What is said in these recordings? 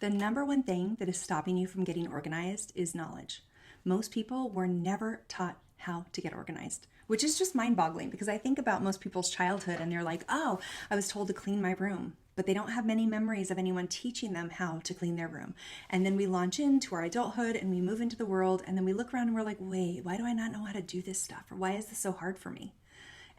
The number one thing that is stopping you from getting organized is knowledge. Most people were never taught how to get organized, which is just mind-boggling because I think about most people's childhood and they're like, oh, I was told to clean my room, but they don't have many memories of anyone teaching them how to clean their room. And then we launch into our adulthood and we move into the world and then we look around and we're like, wait, why do I not know how to do this stuff? Or why is this so hard for me?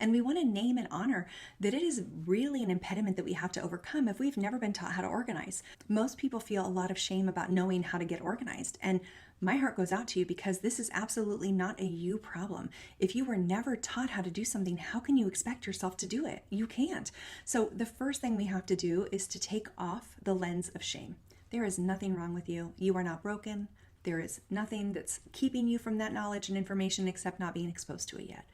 And we want to name and honor that it is really an impediment that we have to overcome if we've never been taught how to organize. Most people feel a lot of shame about knowing how to get organized. And my heart goes out to you because this is absolutely not a you problem. If you were never taught how to do something, how can you expect yourself to do it? You can't. So the first thing we have to do is to take off the lens of shame. There is nothing wrong with you. You are not broken. There is nothing that's keeping you from that knowledge and information except not being exposed to it yet.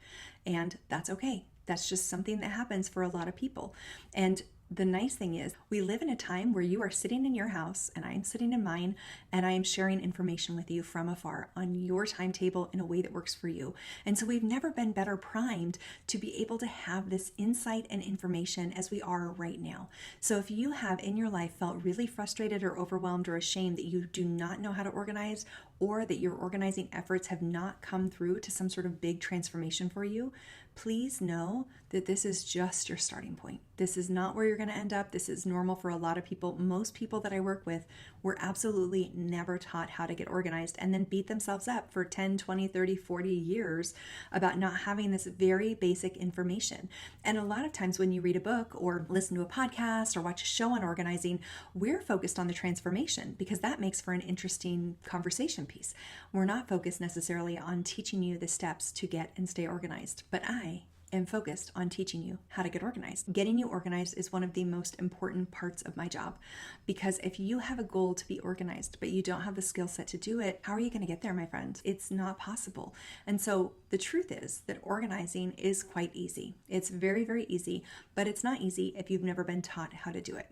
And that's okay. That's just something that happens for a lot of people. And the nice thing is we live in a time where you are sitting in your house and I'm sitting in mine and I am sharing information with you from afar on your timetable in a way that works for you. And so we've never been better primed to be able to have this insight and information as we are right now. So if you have in your life felt really frustrated or overwhelmed or ashamed that you do not know how to organize or that your organizing efforts have not come through to some sort of big transformation for you, please know that this is just your starting point. This is not where you're going to end up. This is normal for a lot of people. Most people that I work with were absolutely never taught how to get organized and then beat themselves up for 10, 20, 30, 40 years about not having this very basic information. And a lot of times when you read a book or listen to a podcast or watch a show on organizing, we're focused on the transformation because that makes for an interesting conversation piece. We're not focused necessarily on teaching you the steps to get and stay organized, but I am focused on teaching you how to get organized. Getting you organized is one of the most important parts of my job because if you have a goal to be organized, but you don't have the skill set to do it, how are you going to get there, my friend? It's not possible. And so the truth is that organizing is quite easy. It's very, very easy, but it's not easy if you've never been taught how to do it.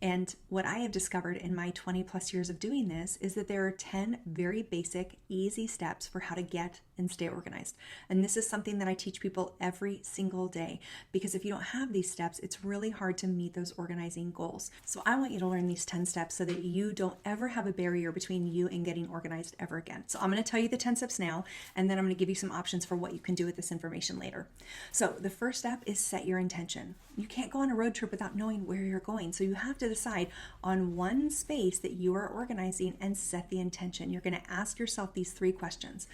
And what I have discovered in my 20 plus years of doing this is that there are 10 very basic, easy steps for how to get and stay organized. And this is something that I teach people every single day because if you don't have these steps, it's really hard to meet those organizing goals. So I want you to learn these 10 steps so that you don't ever have a barrier between you and getting organized ever again. So I'm going to tell you the 10 steps now, and then I'm going to give you some options for what you can do with this information later. So the first step is set your intention. You can't go on a road trip without knowing where you're going. So you have to decide on one space that you are organizing and set the intention. You're going to ask yourself these 3 questions.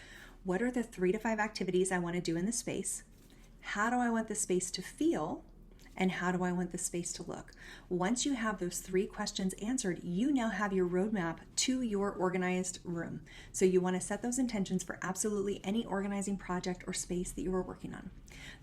What are the 3 to 5 activities I want to do in this space? How do I want the space to feel? And how do I want the space to look? Once you have those 3 questions answered, you now have your roadmap to your organized room. So you want to set those intentions for absolutely any organizing project or space that you are working on.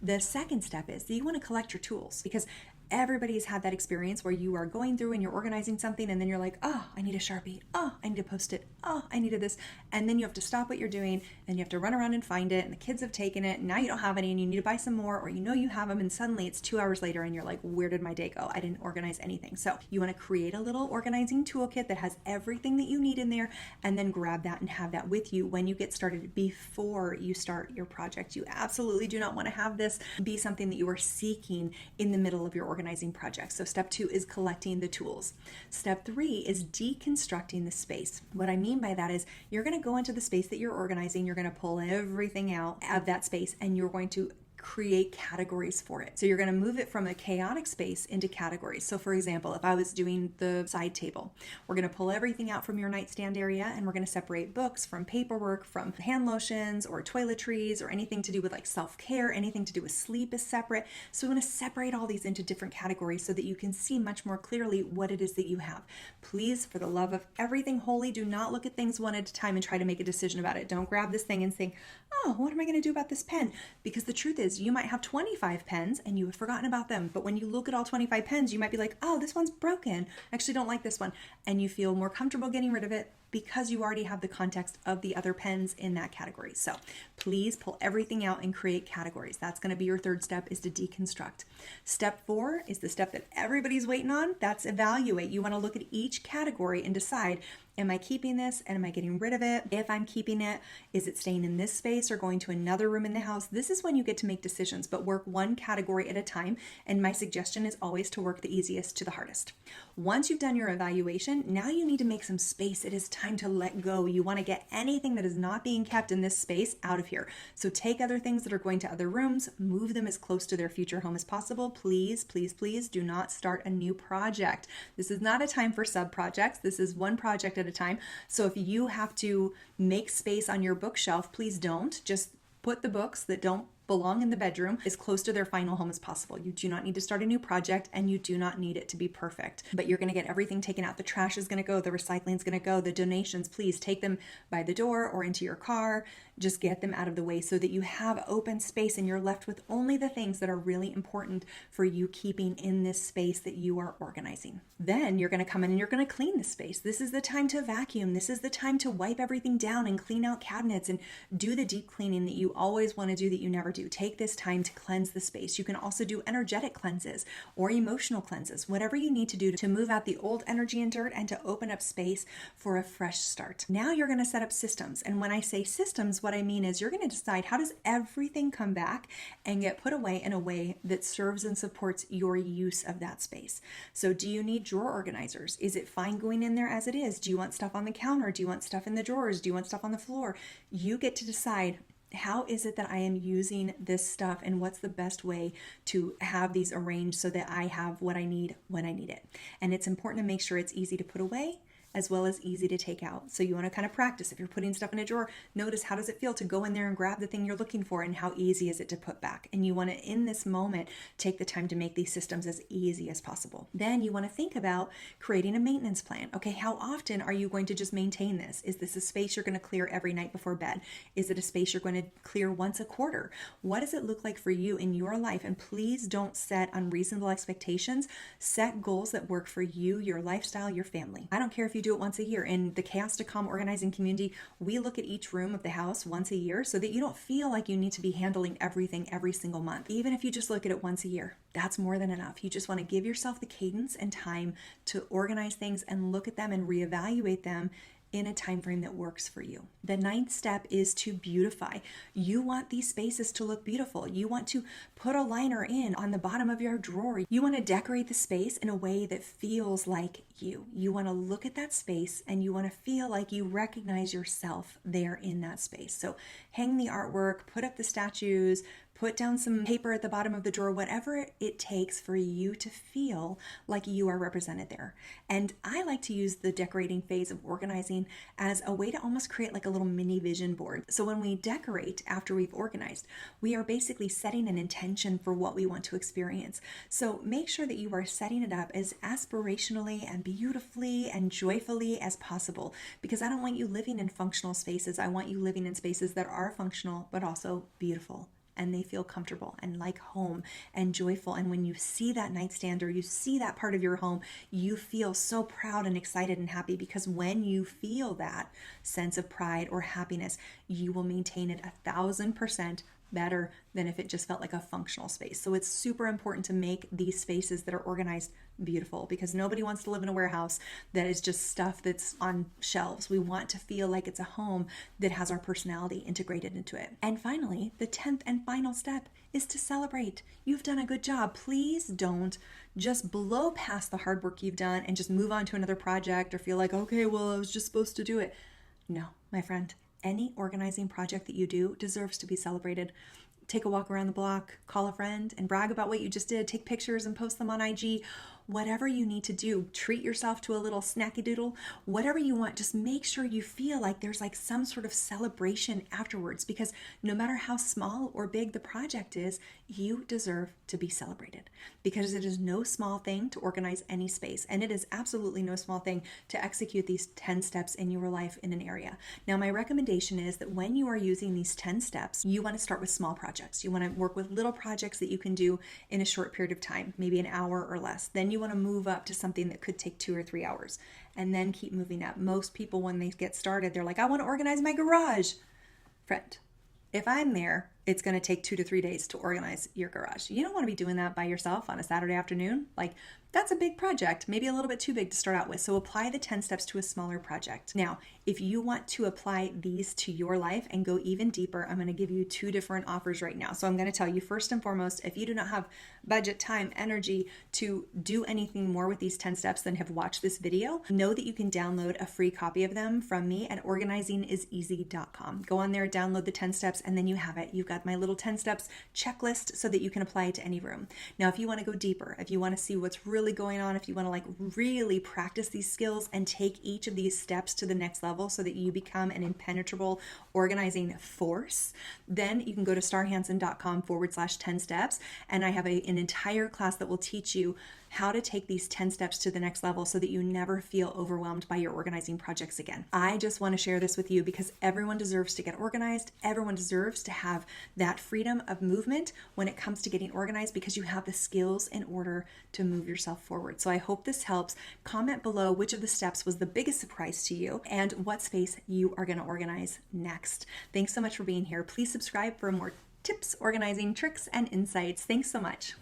The second step is that you want to collect your tools because everybody's had that experience where you are going through and you're organizing something and then you're like, oh, I need a Sharpie. Oh, I need a Post-it. Oh, I needed this. And then you have to stop what you're doing and you have to run around and find it and the kids have taken it and now you don't have any and you need to buy some more or you know you have them and suddenly it's 2 hours later and you're like, where did my day go? I didn't organize anything. So you want to create a little organizing toolkit that has everything that you need in there and then grab that and have that with you when you get started before you start your project. You absolutely do not want to have this be something that you are seeking in the middle of your organizing project. So step 2 is collecting the tools. Step 3 is deconstructing the space. What I mean by that is you're going to go into the space that you're organizing, you're going to pull everything out of that space and you're going to create categories for it. So you're going to move it from a chaotic space into categories. So for example, if I was doing the side table, we're going to pull everything out from your nightstand area and we're going to separate books from paperwork, from hand lotions or toiletries or anything to do with like self-care, anything to do with sleep is separate. So we want to separate all these into different categories so that you can see much more clearly what it is that you have. Please, for the love of everything holy, do not look at things one at a time and try to make a decision about it. Don't grab this thing and think, oh, what am I going to do about this pen? Because the truth is you might have 25 pens and you have forgotten about them. But when you look at all 25 pens, you might be like, oh, this one's broken. I actually don't like this one. And you feel more comfortable getting rid of it because you already have the context of the other pens in that category. So please pull everything out and create categories. That's going to be your third step, is to deconstruct. Step 4 is the step that everybody's waiting on. That's evaluate. You want to look at each category and decide, am I keeping this and am I getting rid of it? If I'm keeping it, is it staying in this space or going to another room in the house? This is when you get to make decisions, but work one category at a time. And my suggestion is always to work the easiest to the hardest. Once you've done your evaluation, now you need to make some space. It is time to let go. You want to get anything that is not being kept in this space out of here. So take other things that are going to other rooms, move them as close to their future home as possible. Please, please, please do not start a new project. This is not a time for sub projects. This is one project at a time. So if you have to make space on your bookshelf, please don't. Just put the books that don't belong in the bedroom as close to their final home as possible. You do not need to start a new project, and you do not need it to be perfect, but you're going to get everything taken out. The trash is going to go, the recycling is going to go, the donations, please take them by the door or into your car. Just get them out of the way so that you have open space and you're left with only the things that are really important for you keeping in this space that you are organizing. Then you're going to come in and you're going to clean the space. This is the time to vacuum. This is the time to wipe everything down and clean out cabinets and do the deep cleaning that you always want to do that you never do. Take this time to cleanse the space. You can also do energetic cleanses or emotional cleanses, whatever you need to do to move out the old energy and dirt and to open up space for a fresh start. Now you're going to set up systems. And when I say systems, what I mean is you're going to decide, how does everything come back and get put away in a way that serves and supports your use of that space. So do you need drawer organizers? Is it fine going in there as it is? Do you want stuff on the counter? Do you want stuff in the drawers? Do you want stuff on the floor? You get to decide, how is it that I am using this stuff and what's the best way to have these arranged so that I have what I need when I need it. And it's important to make sure it's easy to put away as well as easy to take out. So you want to kind of practice. If you're putting stuff in a drawer, notice, how does it feel to go in there and grab the thing you're looking for, and how easy is it to put back? And you want to, in this moment, take the time to make these systems as easy as possible. Then you want to think about creating a maintenance plan. Okay, how often are you going to just maintain this? Is this a space you're going to clear every night before bed? Is it a space you're going to clear once a quarter? What does it look like for you in your life? And please don't set unreasonable expectations. Set goals that work for you, your lifestyle, your family. I don't care if you do it once a year. In the Chaos to Calm organizing community, we look at each room of the house once a year so that you don't feel like you need to be handling everything every single month. Even if you just look at it once a year, that's more than enough. You just want to give yourself the cadence and time to organize things and look at them and reevaluate them in a time frame that works for you. The 9th step is to beautify. You want these spaces to look beautiful. You want to put a liner in on the bottom of your drawer. You want to decorate the space in a way that feels like you. You want to look at that space and you want to feel like you recognize yourself there in that space. So hang the artwork, put up the statues, put down some paper at the bottom of the drawer, whatever it takes for you to feel like you are represented there. And I like to use the decorating phase of organizing as a way to almost create like a little mini vision board. So when we decorate after we've organized, we are basically setting an intention for what we want to experience. So make sure that you are setting it up as aspirationally and beautifully and joyfully as possible, because I don't want you living in functional spaces. I want you living in spaces that are functional but also beautiful, and they feel comfortable and like home and joyful. And when you see that nightstand or you see that part of your home, you feel so proud and excited and happy, because when you feel that sense of pride or happiness, you will maintain it 1,000% better than if it just felt like a functional space. So it's super important to make these spaces that are organized beautiful, because nobody wants to live in a warehouse that is just stuff that's on shelves. We want to feel like it's a home that has our personality integrated into it. And finally, the 10th and final step is to celebrate. You've done a good job. Please don't just blow past the hard work you've done and just move on to another project or feel like, okay, well, I was just supposed to do it. No, my friend, any organizing project that you do deserves to be celebrated. Take a walk around the block, call a friend and brag about what you just did, take pictures and post them on IG. Whatever you need to do, treat yourself to a little snacky doodle, whatever you want, just make sure you feel like there's like some sort of celebration afterwards, because no matter how small or big the project is, you deserve to be celebrated, because it is no small thing to organize any space. And it is absolutely no small thing to execute these 10 steps in your life in an area. Now, my recommendation is that when you are using these 10 steps, you want to start with small projects. You want to work with little projects that you can do in a short period of time, maybe an hour or less. Then you you want to move up to something that could take 2 or 3 hours and then keep moving up. Most people, when they get started, they're like, I want to organize my garage. Friend, if I'm there, it's going to take 2 to 3 days to organize your garage. You don't want to be doing that by yourself on a Saturday afternoon. Like, that's a big project, maybe a little bit too big to start out with. So apply the 10 steps to a smaller project. Now, if you want to apply these to your life and go even deeper, I'm going to give you 2 different offers right now. So I'm going to tell you, first and foremost, if you do not have budget, time, energy to do anything more with these 10 steps than have watched this video, know that you can download a free copy of them from me at organizingiseasy.com. Go on there, download the 10 steps, and then you have it. You've got my little 10 steps checklist so that you can apply it to any room. Now, if you want to go deeper, if you want to see what's really going on, if you want to like really practice these skills and take each of these steps to the next level so that you become an impenetrable organizing force, then you can go to starhansen.com/10 steps. And I have an entire class that will teach you how to take these 10 steps to the next level so that you never feel overwhelmed by your organizing projects again. I just want to share this with you because everyone deserves to get organized. Everyone deserves to have that freedom of movement when it comes to getting organized because you have the skills in order to move yourself forward. So I hope this helps. Comment below which of the steps was the biggest surprise to you and what space you are going to organize next. Thanks so much for being here. Please subscribe for more tips, organizing tricks, and insights. Thanks so much.